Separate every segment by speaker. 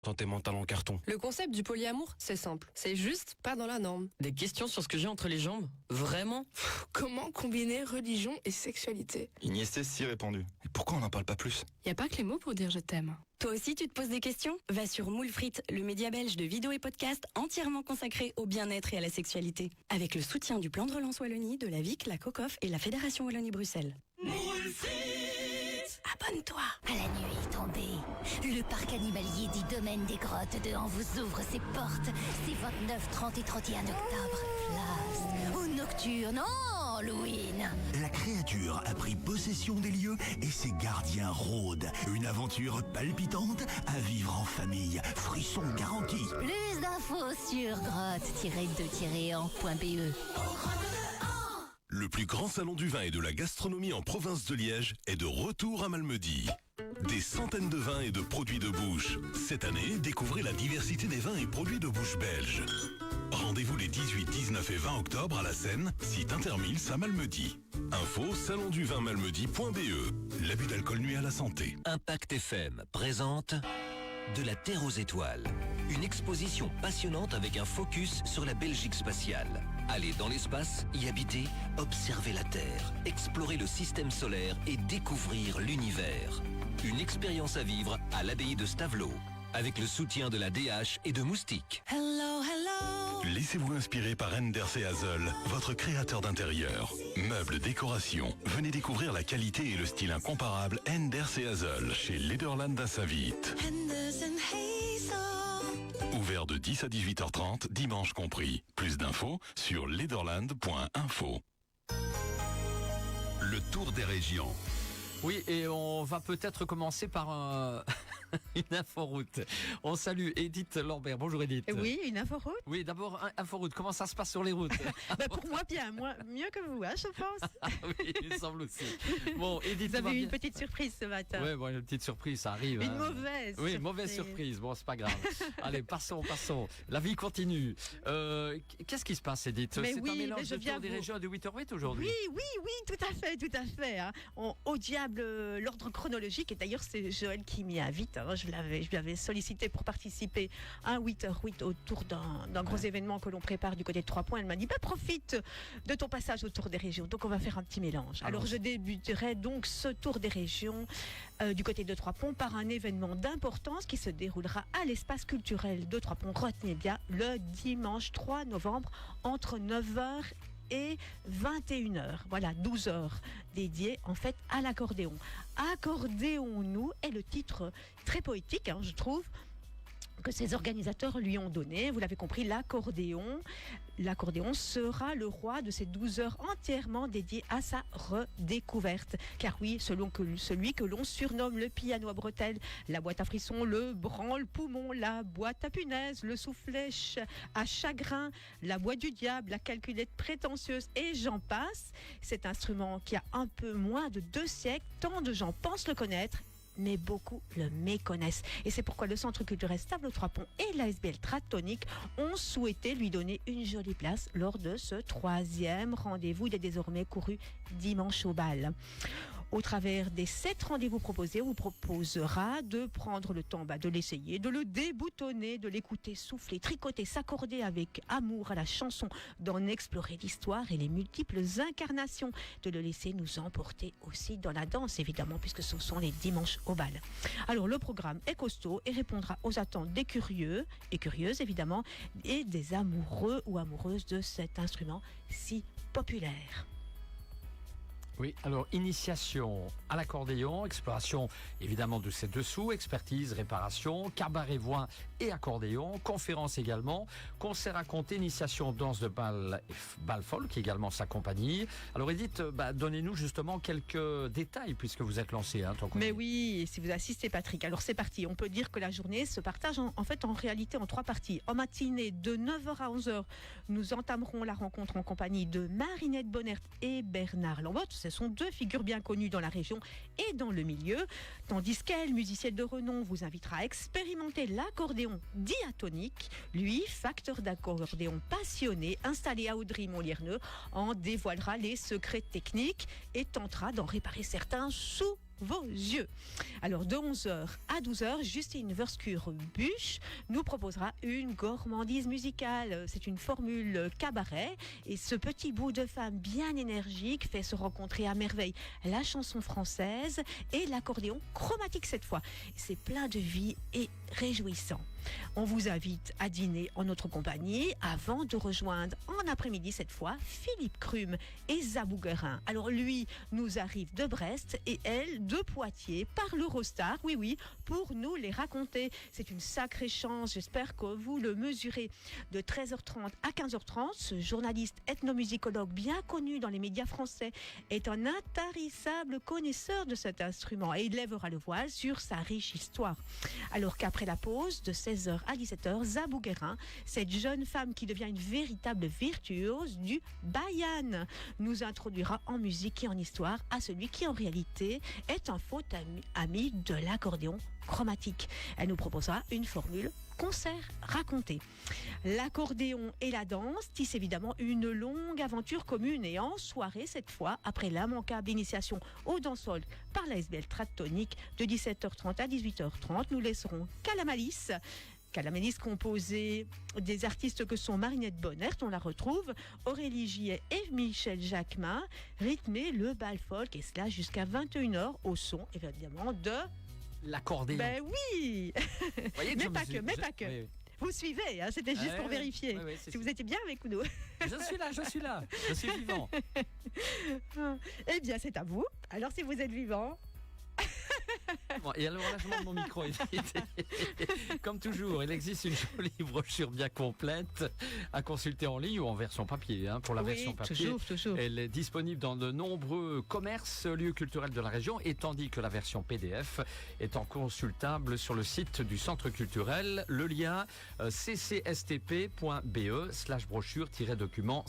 Speaker 1: Santé mentale en carton.
Speaker 2: Le concept du polyamour, c'est simple. C'est juste pas dans la norme.
Speaker 3: Des questions sur ce que j'ai entre les jambes? Vraiment?
Speaker 4: Comment combiner religion et sexualité?
Speaker 1: Une IST si répandue. Et pourquoi on n'en parle pas plus?
Speaker 2: Y a pas que les mots pour dire je t'aime.
Speaker 5: Toi aussi tu te poses des questions? Va sur Moule Frites, le média belge de vidéos et podcasts entièrement consacré au bien-être et à la sexualité. Avec le soutien du plan de relance Wallonie, de la VIC, la COCOF et la Fédération Wallonie-Bruxelles.
Speaker 6: Moule Frites!
Speaker 5: Abonne-toi!
Speaker 7: À la nuit tombée, le parc animalier dit Domaine des Grottes de Han vous ouvre ses portes. C'est 29, 30 et 31 octobre. Place aux nocturnes, oh, Halloween.
Speaker 6: La créature a pris possession des lieux et ses gardiens rôdent. Une aventure palpitante à vivre en famille. Frisson garanti.
Speaker 7: Plus d'infos sur grotte-2-en.be.
Speaker 8: Le plus grand salon du vin et de la gastronomie en province de Liège est de retour à Malmedy. Des centaines de vins et de produits de bouche. Cette année, découvrez la diversité des vins et produits de bouche belges. Rendez-vous les 18, 19 et 20 octobre à la Seine, site Intermils à Malmedy. Info salonduvinmalmedy.be. L'abus d'alcool nuit à la santé.
Speaker 9: Impact FM présente De la Terre aux étoiles. Une exposition passionnante avec un focus sur la Belgique spatiale. Allez dans l'espace, y habiter, observer la Terre, explorer le système solaire et découvrir l'univers. Une expérience à vivre à l'abbaye de Stavelot, avec le soutien de la DH et de Moustique.
Speaker 5: Hello, hello!
Speaker 8: Laissez-vous inspirer par Enders et Hazel, votre créateur d'intérieur. Meubles, décoration. Venez découvrir la qualité et le style incomparable Enders et Hazel chez Lederland à Saint-Vite. Ouvert de 10 à 18h30, dimanche compris. Plus d'infos sur lederland.info.
Speaker 10: Le tour des régions.
Speaker 11: Oui, et on va peut-être commencer par une inforoute. On salue Edith Lambert. Bonjour Edith.
Speaker 12: Oui, une inforoute.
Speaker 11: Oui, d'abord, inforoute. Comment ça se passe sur les routes?
Speaker 12: Pour moi, bien. Mieux que vous, je pense.
Speaker 11: Oui, il me semble aussi. Bon, Edith,
Speaker 12: vous avez eu une petite surprise ce matin.
Speaker 11: Oui, bon, une petite surprise, ça arrive.
Speaker 12: Une mauvaise
Speaker 11: Oui,
Speaker 12: surprise.
Speaker 11: Mauvaise surprise. Bon, c'est pas grave. Allez, passons. La vie continue. Qu'est-ce qui se passe, Edith? C'est un mélange de tour des régions et de 8h08 aujourd'hui.
Speaker 12: Oui, tout à fait. Hein. Au diable l'ordre chronologique. Et d'ailleurs, c'est Joël qui m'y invite. Hein. Je lui avais sollicité pour participer à 8h08 autour d'un gros événement que l'on prépare du côté de 3 points. Elle m'a dit, profite de ton passage au tour des régions. Donc, on va faire un petit mélange. Alors je débuterai donc ce tour des régions du côté de 3 ponts par un événement d'importance qui se déroulera à l'espace culturel de 3 ponts. Retenez bien, le dimanche 3 novembre entre 9h et 21h. Voilà, 12 heures dédiées en fait à l'accordéon. Accordéons-nous est le titre très poétique, je trouve, que ces organisateurs lui ont donné. Vous l'avez compris, l'accordéon sera le roi de ces 12 heures entièrement dédiées à sa redécouverte. Car oui, celui que l'on surnomme le piano à bretelles, la boîte à frissons, le branle-poumon, la boîte à punaises, le soufflet à chagrin, la boîte du diable, la calculette prétentieuse et j'en passe. Cet instrument qui a un peu moins de 2 siècles, tant de gens pensent le connaître, mais beaucoup le méconnaissent. Et c'est pourquoi le Centre culturel Stavelot 3 Ponts et l'ASBL Tratonic ont souhaité lui donner une jolie place lors de ce 3e rendez-vous. Il est désormais couru dimanche au bal. Au travers des 7 rendez-vous proposés, on vous proposera de prendre le temps de l'essayer, de le déboutonner, de l'écouter souffler, tricoter, s'accorder avec amour à la chanson, d'en explorer l'histoire et les multiples incarnations, de le laisser nous emporter aussi dans la danse, évidemment, puisque ce sont les dimanches au bal. Alors, le programme est costaud et répondra aux attentes des curieux et curieuses, évidemment, et des amoureux ou amoureuses de cet instrument si populaire.
Speaker 11: Oui, alors initiation à l'accordéon, exploration évidemment de ses dessous, expertise, réparation, cabaret voix et accordéon, conférence également, concert à compter, initiation danse de bal folk également sa compagnie. Alors Edith, donnez-nous justement quelques détails puisque vous êtes lancé.
Speaker 12: Mais oui, si vous assistez Patrick, alors c'est parti. On peut dire que la journée se partage en réalité en 3 parties. En matinée de 9h à 11h, nous entamerons la rencontre en compagnie de Marinette Bonnert et Bernard Lambotte. Ce sont 2 figures bien connues dans la région et dans le milieu, tandis qu'elle, musicienne de renom, vous invitera à expérimenter l'accordéon diatonique. Lui, facteur d'accordéon passionné, installé à Audry-Montlerneux, en dévoilera les secrets techniques et tentera d'en réparer certains sous vos yeux. Alors de 11h à 12h, Justine Verscure-Buche nous proposera une gourmandise musicale. C'est une formule cabaret et ce petit bout de femme bien énergique fait se rencontrer à merveille la chanson française et l'accordéon chromatique cette fois. C'est plein de vie et réjouissant. On vous invite à dîner en notre compagnie avant de rejoindre en après-midi cette fois Philippe Crum et Zabou Guerin. Alors lui nous arrive de Brest et elle de Poitiers par l'Eurostar, oui, pour nous les raconter. C'est une sacrée chance, j'espère que vous le mesurez. De 13h30 à 15h30, ce journaliste ethnomusicologue bien connu dans les médias français est un intarissable connaisseur de cet instrument et il lèvera le voile sur sa riche histoire. Alors qu'après la pause, de 16h à 17h, Zabou Guerin, cette jeune femme qui devient une véritable virtuose du bayan, nous introduira en musique et en histoire à celui qui en réalité est un faux ami de l'accordéon chromatique. Elle nous proposera une formule concert raconté. L'accordéon et la danse tissent évidemment une longue aventure commune et en soirée cette fois, après l'immanquable initiation au dancehall par la SBL Tratonique de 17h30 à 18h30, nous laisserons Calamalis composé des artistes que sont Marinette Bonnert, on la retrouve, Aurélie Giet et Michel Jacquemin, rythmer le bal folk et cela jusqu'à 21h au son évidemment de
Speaker 11: l'accordéon.
Speaker 12: Ben oui. Mais pas que.
Speaker 11: Oui.
Speaker 12: Vous suivez, hein, c'était juste pour vérifier si vous étiez bien avec nous.
Speaker 11: Je suis là, je suis vivant.
Speaker 12: Eh bien, c'est à vous. Alors, si vous êtes vivant...
Speaker 11: Bon, et alors là, je monte mon micro. Comme toujours, il existe une jolie brochure bien complète à consulter en ligne ou en version papier. Pour la version papier,
Speaker 12: toujours.
Speaker 11: Elle est disponible dans de nombreux commerces, lieux culturels de la région, et tandis que la version PDF est consultable sur le site du centre culturel. Le lien ccstp.be/brochure-document/.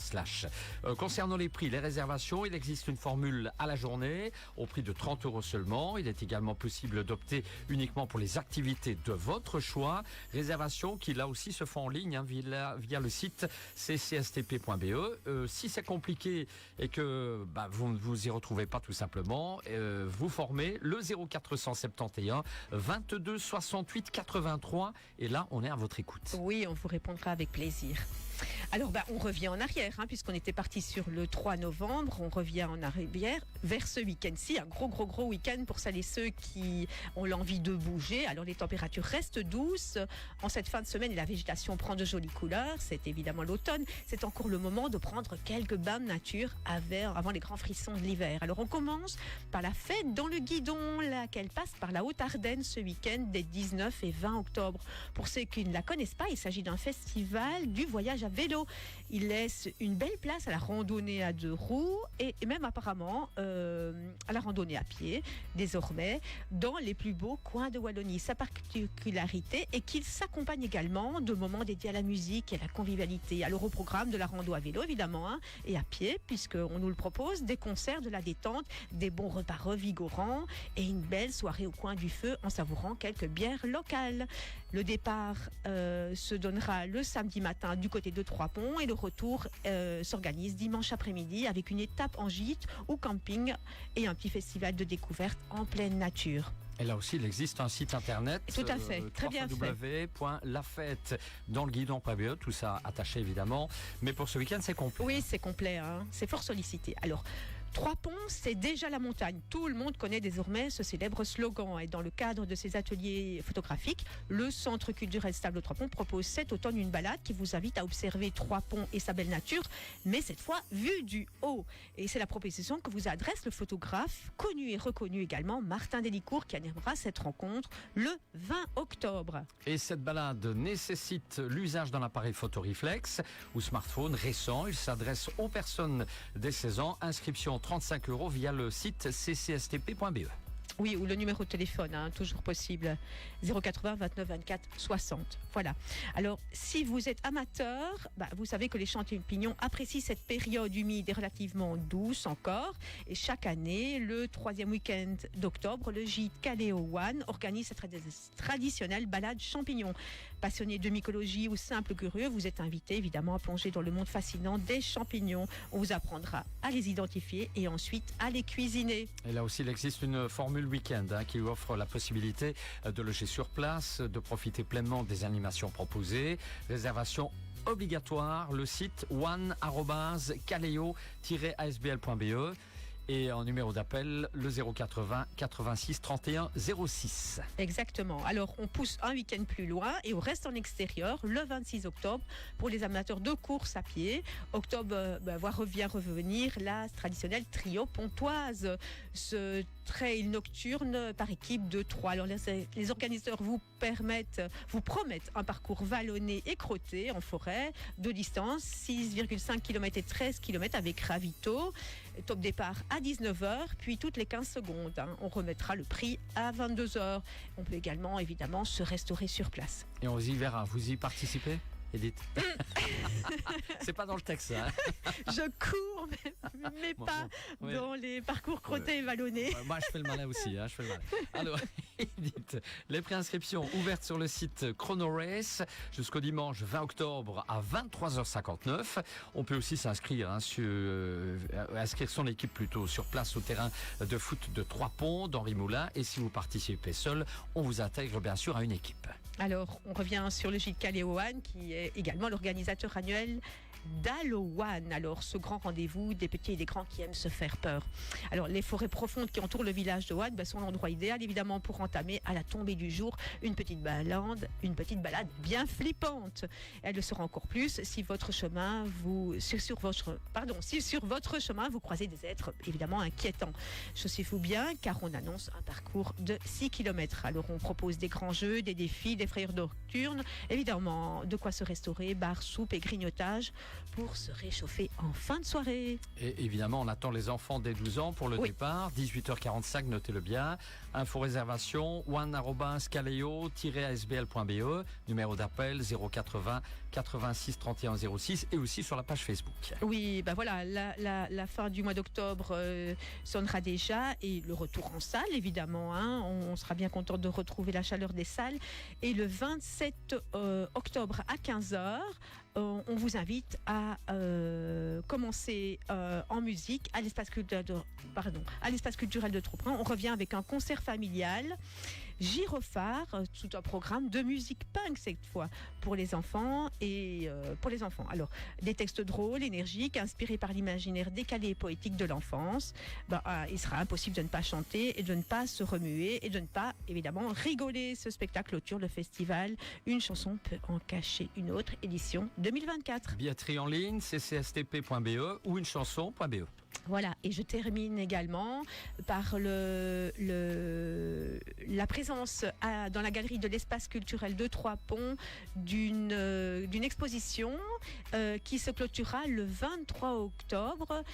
Speaker 11: Concernant les prix, les réservations, il existe une formule à la journée au prix de 30 € seulement. Il est également possible d'opter uniquement pour les activités de votre choix. Réservations qui là aussi se font en ligne via le site ccstp.be. Si c'est compliqué et que vous ne vous y retrouvez pas tout simplement, vous formez le 0471 22 68 83 et là on est à votre écoute.
Speaker 12: Oui, on vous répondra avec plaisir. Alors on revient en arrière puisqu'on était parti sur le 3 novembre, on revient en arrière vers ce week-end-ci, un gros week-end pour celles et ceux qui ont l'envie de bouger. Alors les températures restent douces en cette fin de semaine et la végétation prend de jolies couleurs, c'est évidemment l'automne, c'est encore le moment de prendre quelques bains de nature avant les grands frissons de l'hiver. Alors on commence par la fête dans le guidon, laquelle passe par la Haute-Ardenne ce week-end des 19 et 20 octobre. Pour ceux qui ne la connaissent pas, il s'agit d'un festival du voyage à vélo. Il laisse une belle place à la randonnée à 2 roues et même apparemment à la randonnée à pied désormais dans les plus beaux coins de Wallonie. Sa particularité est qu'il s'accompagne également de moments dédiés à la musique et à la convivialité. Alors au programme de la rando à vélo évidemment et à pied puisqu'on nous le propose, des concerts, de la détente, des bons repas revigorants et une belle soirée au coin du feu en savourant quelques bières locales. Le départ se donnera le samedi matin du côté de Trois-Ponts et le retour s'organise dimanche après-midi avec une étape en gîte ou camping et un petit festival de découverte en pleine nature.
Speaker 11: Et là aussi, il existe un site internet.
Speaker 12: Tout à fait, très bien fait.
Speaker 8: www.lafête dans le guidon.be, tout ça attaché évidemment. Mais pour ce week-end, c'est complet.
Speaker 12: Oui, c'est complet, c'est fort sollicité. Alors, Trois-Ponts, c'est déjà la montagne. Tout le monde connaît désormais ce célèbre slogan. Et dans le cadre de ces ateliers photographiques, le Centre culturel Stable Trois-Ponts propose cet automne une balade qui vous invite à observer Trois-Ponts et sa belle nature, mais cette fois vue du haut. Et c'est la proposition que vous adresse le photographe, connu et reconnu également, Martin Delicourt, qui animera cette rencontre le 20 octobre.
Speaker 11: Et cette balade nécessite l'usage d'un appareil photoreflex ou smartphone récent. Il s'adresse aux personnes dès 16 ans. Inscription 35 € via le site ccstp.be.
Speaker 12: Oui, ou le numéro de téléphone, toujours possible, 080 29 24 60. Voilà. Alors, si vous êtes amateur, vous savez que les champignons apprécient cette période humide et relativement douce encore. Et chaque année, le 3e week-end d'octobre, le gîte Caléo One organise cette traditionnelle balade champignons. Passionné de mycologie ou simple curieux, vous êtes invité évidemment à plonger dans le monde fascinant des champignons. On vous apprendra à les identifier et ensuite à les cuisiner.
Speaker 11: Et là aussi, il existe une formule week-end qui offre la possibilité de loger sur place, de profiter pleinement des animations proposées. Réservation obligatoire, le site one@kaleo-asbl.be. Et en numéro d'appel, le 080 86 31 06.
Speaker 12: Exactement. Alors, on pousse un week-end plus loin et on reste en extérieur le 26 octobre pour les amateurs de course à pied. Octobre revient revenir la traditionnelle trio pontoise. Ce trail nocturne par équipe de 3. Alors, les organisateurs vous promettent un parcours vallonné et crotté en forêt de distance 6,5 km et 13 km avec ravito. Top départ à 19h, puis toutes les 15 secondes. On remettra le prix à 22h. On peut également, évidemment, se restaurer sur place.
Speaker 11: Et on y verra. Vous y participez, Edith? C'est pas dans le texte, ça.
Speaker 12: Je cours, mais pas dans les parcours crottés et vallonnés.
Speaker 11: Moi, je fais le malin aussi. Je fais le malin. Alors, Edith, les préinscriptions ouvertes sur le site Chrono Race jusqu'au dimanche 20 octobre à 23h59. On peut aussi s'inscrire, inscrire son équipe plutôt sur place au terrain de foot de Trois-Ponts, d'Henri Moulin. Et si vous participez seul, on vous intègre bien sûr à une équipe.
Speaker 12: Alors, on revient sur le gîte Caléoane, qui est également l'organisateur annuel d'Halloween. Alors, ce grand rendez-vous des petits et des grands qui aiment se faire peur. Alors, les forêts profondes qui entourent le village de Wann sont l'endroit idéal, évidemment, pour entamer à la tombée du jour une petite balade bien flippante. Elle le sera encore plus si sur votre chemin vous croisez des êtres évidemment inquiétants. Chaussez-vous bien, car on annonce un parcours de 6 km. Alors, on propose des grands jeux, des défis, des frayeurs nocturnes, évidemment, de quoi se restaurer, bar, soupe et grignotage pour se réchauffer en fin de soirée.
Speaker 11: Et évidemment, on attend les enfants dès 12 ans pour le départ. 18h45, notez-le bien. Info réservation, one@kaleo-asbl.be. Numéro d'appel 080 86 31 06 et aussi sur la page Facebook.
Speaker 12: Oui, la fin du mois d'octobre sonnera déjà et le retour en salle, évidemment. On sera bien content de retrouver la chaleur des salles. Et le 27 octobre à 15h, on vous invite à commencer en musique à l'espace culturel de Trop-Plein. On revient avec un concert familial, gyrophare, tout un programme de musique punk cette fois pour les enfants Alors, des textes drôles, énergiques, inspirés par l'imaginaire décalé et poétique de l'enfance. Il sera impossible de ne pas chanter et de ne pas se remuer et de ne pas, évidemment, rigoler. Ce spectacle clôture le festival. Une chanson peut en cacher une autre, édition 2024.
Speaker 11: Billetterie en ligne, ccstp.be ou une chanson.be.
Speaker 12: Voilà, et je termine également par la présence dans la galerie de l'espace culturel de Trois-Ponts d'une exposition qui se clôturera le 23 octobre.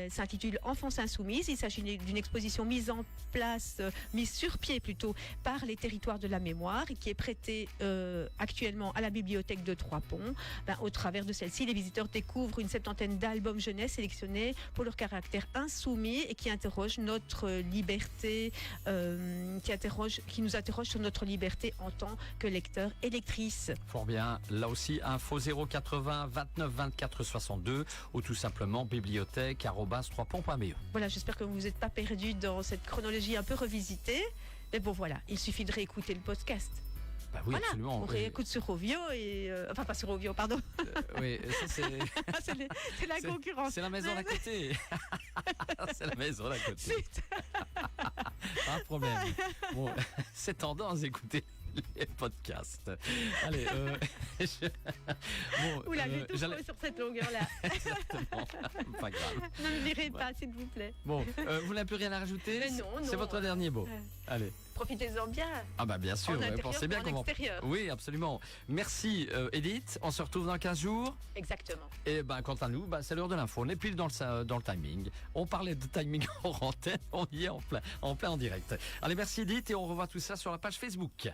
Speaker 12: S'intitule Enfance insoumise. Il s'agit d'une exposition mise sur pied plutôt par les territoires de la mémoire et qui est prêtée actuellement à la bibliothèque de Trois-Ponts. Au travers de celle-ci, les visiteurs découvrent une septantaine d'albums jeunesse sélectionnés pour leur caractère insoumis et qui interroge notre liberté, qui nous interroge sur notre liberté en tant que lecteurs et lectrices.
Speaker 11: Fort bien. Là aussi, info 080 29 24 62 ou tout simplement bibliothèque@3ponts.be.
Speaker 12: Voilà, j'espère que vous n'êtes pas perdus dans cette chronologie un peu revisitée. Mais bon, voilà, il suffit de réécouter le podcast.
Speaker 11: Oui, absolument.
Speaker 12: On réécoute sur Ovio et... enfin, pas sur Ovio, pardon.
Speaker 11: Oui, ça c'est...
Speaker 12: c'est la concurrence.
Speaker 11: C'est la maison d'à côté. C'est la maison d'à côté. Pas de problème. Bon, c'est tendance d'écouter les podcasts. Allez,
Speaker 12: Oula, j'ai tout trouvé sur cette longueur-là.
Speaker 11: Exactement. Pas grave.
Speaker 12: Ne me virez pas, s'il vous plaît.
Speaker 11: Bon, vous n'avez plus rien à rajouter?
Speaker 12: Mais non.
Speaker 11: C'est votre dernier mot. Allez.
Speaker 12: Profitez-en bien.
Speaker 11: Bien sûr, pensez bien comment. Oui, absolument. Merci Edith, on se retrouve dans 15 jours.
Speaker 12: Exactement.
Speaker 11: Et quant à nous, c'est l'heure de l'info. On est pile dans le timing. On parlait de timing hors antenne, on y est en plein en direct. Allez, merci Edith et on revoit tout ça sur la page Facebook.